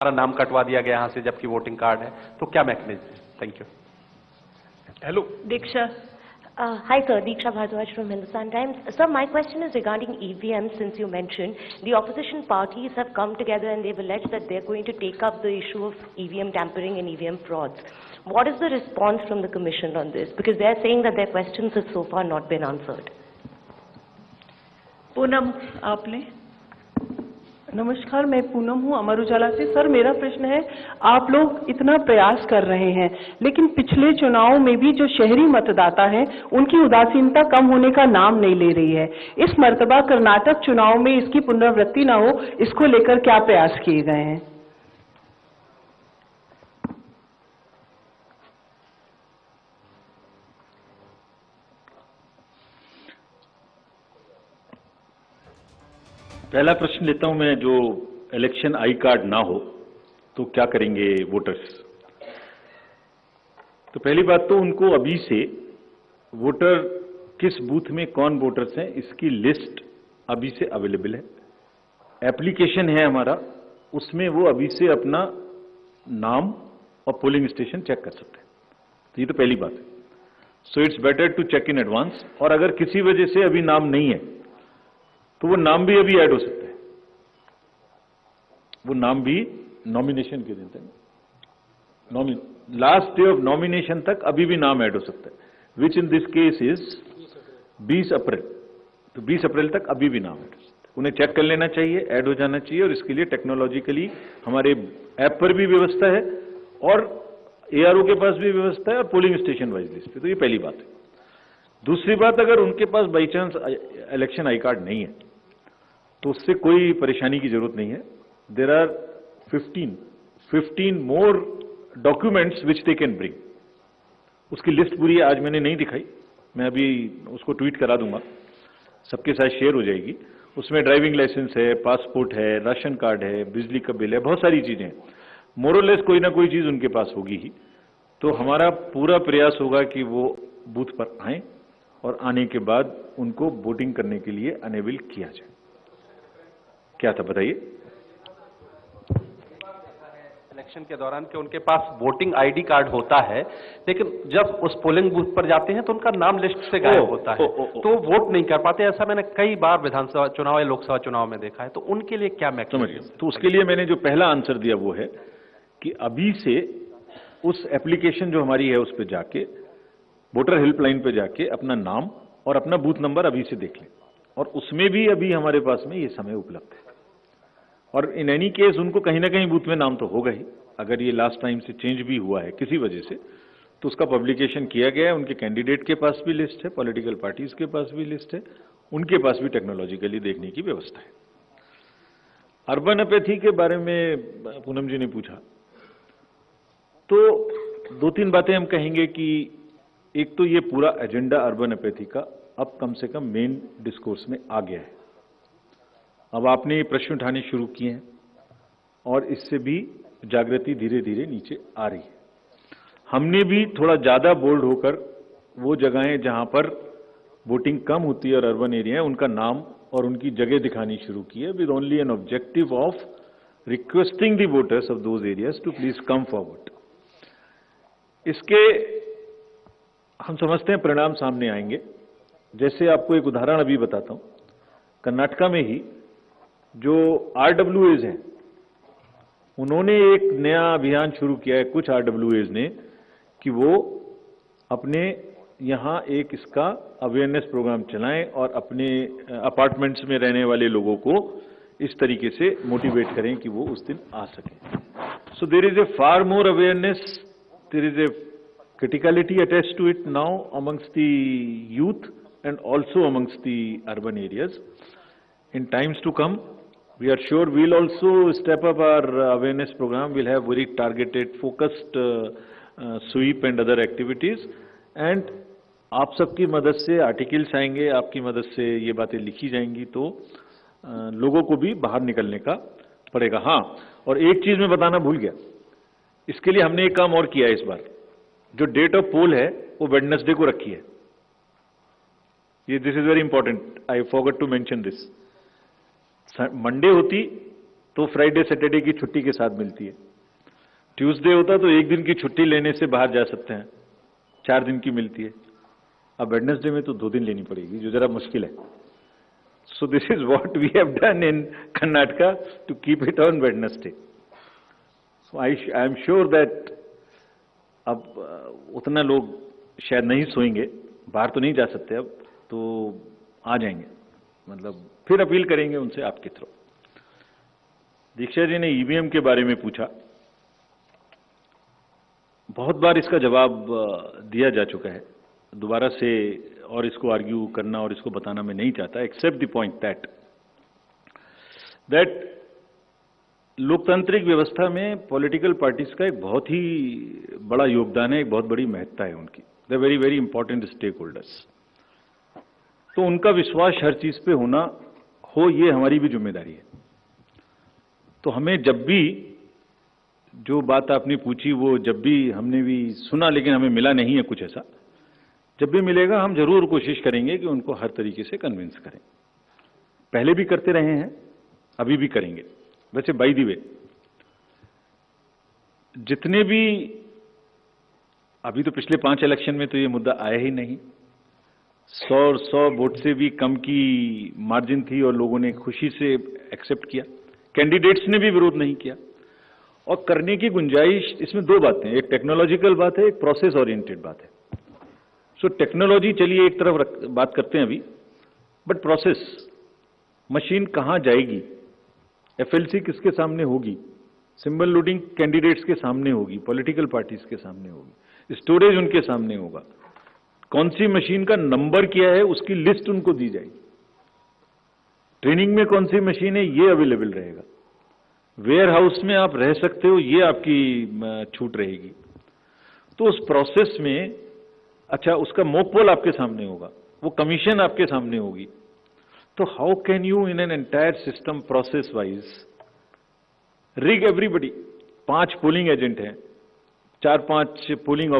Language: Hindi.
हमारा नाम कटवा दिया गया यहाँ से जबकि वोटिंग कार्ड है, तो क्या मैकेनिज्म है? Thank you. Hello Diksha. Hi sir, Diksha Bhardwaj from Hindustan Times. Sir, my question is regarding EVM. Since you mentioned the opposition parties have come together and they've alleged that they're going to take up the issue of EVM tampering and EVM frauds. What is the response from the Commission on this? Because they're saying that their questions have so far not been answered. Poonam, आपने। नमस्कार, मैं पूनम हूँ अमर उजाला से। सर, मेरा प्रश्न है, आप लोग इतना प्रयास कर रहे हैं लेकिन पिछले चुनाव में भी जो शहरी मतदाता हैं उनकी उदासीनता कम होने का नाम नहीं ले रही है। इस मर्तबा कर्नाटक चुनाव में इसकी पुनरावृत्ति न हो, इसको लेकर क्या प्रयास किए गए हैं? पहला प्रश्न लेता हूं मैं, जो इलेक्शन आई कार्ड ना हो तो क्या करेंगे वोटर्स। तो पहली बात तो उनको अभी से वोटर किस बूथ में कौन वोटर्स हैं इसकी लिस्ट अभी से अवेलेबल है। एप्लीकेशन है हमारा, उसमें वो अभी से अपना नाम और पोलिंग स्टेशन चेक कर सकते हैं। तो ये तो पहली बात है। So it's better to check in advance. और अगर किसी वजह से अभी नाम नहीं है तो वो नाम भी अभी ऐड हो सकता है। वो नाम भी नॉमिनेशन के दिन तक, लास्ट डे ऑफ नॉमिनेशन तक अभी भी नाम ऐड हो सकता है, विच इन दिस केस इज 20 अप्रैल। तो 20 अप्रैल तक अभी भी नाम ऐड हो सकता है। उन्हें चेक कर लेना चाहिए, ऐड हो जाना चाहिए। और इसके लिए टेक्नोलॉजिकली हमारे ऐप पर भी व्यवस्था है और एआरओ के पास भी व्यवस्था है और पोलिंग स्टेशन वाइज लिस्ट पे। तो ये पहली बात है। दूसरी बात, अगर उनके पास by chance election I card नहीं है तो उससे कोई परेशानी की जरूरत नहीं है। There are 15 more documents which they can bring. उसकी लिस्ट पूरी आज मैंने नहीं दिखाई, मैं अभी उसको ट्वीट करा दूंगा, सबके साथ शेयर हो जाएगी। उसमें ड्राइविंग लाइसेंस है, पासपोर्ट है, राशन कार्ड है, बिजली का बिल है, बहुत सारी चीजें हैं। मोरलेस कोई ना कोई चीज उनके पास होगी ही। तो हमारा पूरा प्रयास होगा कि वो बूथ पर आए और आने के बाद उनको वोटिंग करने के लिए अनेबल किया जाए। क्या था बताइए? इलेक्शन के दौरान कि उनके पास वोटिंग आईडी कार्ड होता है, लेकिन जब उस पोलिंग बूथ पर जाते हैं तो उनका नाम लिस्ट से गायब होता है, तो वोट नहीं कर पाते। ऐसा मैंने कई बार विधानसभा चुनाव या लोकसभा चुनाव में देखा है। तो उनके लिए क्या मैकेनिज्म? तो उसके लिए मैंने जो पहला आंसर दिया वो है कि अभी से उस एप्लीकेशन जो हमारी है उस पर जाके, वोटर हेल्पलाइन पे जाके अपना नाम और अपना बूथ नंबर अभी से देख लें। और उसमें भी अभी हमारे पास में ये समय उपलब्ध है। और इन एनी केस उनको कहीं ना कहीं बूथ में नाम तो होगा ही। अगर ये लास्ट टाइम से चेंज भी हुआ है किसी वजह से तो उसका पब्लिकेशन किया गया है। उनके कैंडिडेट के पास भी लिस्ट है, पॉलिटिकल पार्टीज के पास भी लिस्ट है, उनके पास भी टेक्नोलॉजिकली देखने की व्यवस्था है। अर्बन अपैथी के बारे में पूनम जी ने पूछा, तो 2-3 बातें हम कहेंगे कि एक तो ये पूरा एजेंडा अर्बन अपैथी का अब कम से कम मेन डिस्कोर्स में आ गया है। अब आपने ये प्रश्न उठाने शुरू किए हैं और इससे भी जागृति धीरे धीरे नीचे आ रही है। हमने भी थोड़ा ज्यादा बोल्ड होकर वो जगहें जहां पर वोटिंग कम होती है और अर्बन एरिया है उनका नाम और उनकी जगह दिखानी शुरू की है, with only an objective of requesting the voters of those areas to please come forward. इसके हम समझते हैं परिणाम सामने आएंगे। जैसे आपको एक उदाहरण अभी बताता हूं, कर्नाटका में ही जो आरडब्ल्यूएज हैं उन्होंने एक नया अभियान शुरू किया है, कुछ आरडब्ल्यूएज ने, कि वो अपने यहां एक इसका अवेयरनेस प्रोग्राम चलाएं और अपने अपार्टमेंट्स में रहने वाले लोगों को इस तरीके से मोटिवेट करें कि वो उस दिन आ सकें। So there is a far more awareness, there is a criticality attached to it now amongst the youth and also amongst the urban areas. In times to come, we are sure we'll also step up our awareness program. We'll have very targeted, focused sweep and other activities. And आप सबकी मदद से आर्टिकल्स आएंगे, आपकी मदद से ये बातें लिखी जाएंगी, तो लोगों को भी बाहर निकलने का पड़ेगा। हाँ, और एक चीज मैं बताना भूल गया, इसके लिए हमने एक काम और किया है इस बार। जो डेट ऑफ पोल है वो वेडनेसडे को रखी है। ये this is very important, I forgot to mention this. Monday होती तो फ्राइडे सैटरडे की छुट्टी के साथ मिलती है। ट्यूसडे होता तो एक दिन की छुट्टी लेने से बाहर जा सकते हैं, 4 दिन की मिलती है। अब वेडनेसडे में तो 2 दिन लेनी पड़ेगी, जो जरा मुश्किल है। So this is what we have done in Karnataka to keep it on Wednesday. So I am sure that अब उतना लोग शायद नहीं सोएंगे, बाहर तो नहीं जा सकते अब, तो आ जाएंगे, मतलब फिर अपील करेंगे उनसे आपके थ्रू। दीक्षा जी ने ईवीएम के बारे में पूछा, बहुत बार इसका जवाब दिया जा चुका है, दोबारा से और इसको आर्ग्यू करना और इसको बताना मैं नहीं चाहता, एक्सेप्ट द पॉइंट दैट लोकतांत्रिक व्यवस्था में पॉलिटिकल पार्टीज का एक बहुत ही बड़ा योगदान है, एक बहुत बड़ी महत्ता है उनकी। They very very important stakeholders. तो उनका विश्वास हर चीज पे होना हो, ये हमारी भी जिम्मेदारी है। तो हमें जब भी जो बात आपने पूछी, वो जब भी हमने भी सुना लेकिन हमें मिला नहीं है कुछ ऐसा, जब भी मिलेगा हम जरूर कोशिश करेंगे कि उनको हर तरीके से कन्विंस करें। पहले भी करते रहे हैं, अभी भी करेंगे। वैसे बाय द वे, जितने भी अभी तो पिछले 5 इलेक्शन में तो ये मुद्दा आया ही नहीं, 100 वोट से भी कम की मार्जिन थी और लोगों ने खुशी से एक्सेप्ट किया, कैंडिडेट्स ने भी विरोध नहीं किया। और करने की गुंजाइश, इसमें 2 बातें, एक टेक्नोलॉजिकल बात है, एक प्रोसेस ओरिएंटेड बात है। सो टेक्नोलॉजी चलिए एक तरफ बात करते हैं अभी, बट प्रोसेस, मशीन कहां जाएगी, एफएलसी किसके सामने होगी, सिंबल लोडिंग कैंडिडेट्स के सामने होगी, पॉलिटिकल पार्टीज के सामने होगी, स्टोरेज उनके सामने होगा, कौन सी मशीन का नंबर क्या है उसकी लिस्ट उनको दी जाएगी, ट्रेनिंग में कौन सी मशीन है ये अवेलेबल रहेगा, वेयर हाउस में आप रह सकते हो ये आपकी छूट रहेगी। तो उस प्रोसेस में, अच्छा, उसका मोकपोल आपके सामने होगा, वो कमीशन आपके सामने होगी। तो how can you in an entire system process wise rig everybody? 5 polling agent हैं, 4-5 पोलिंग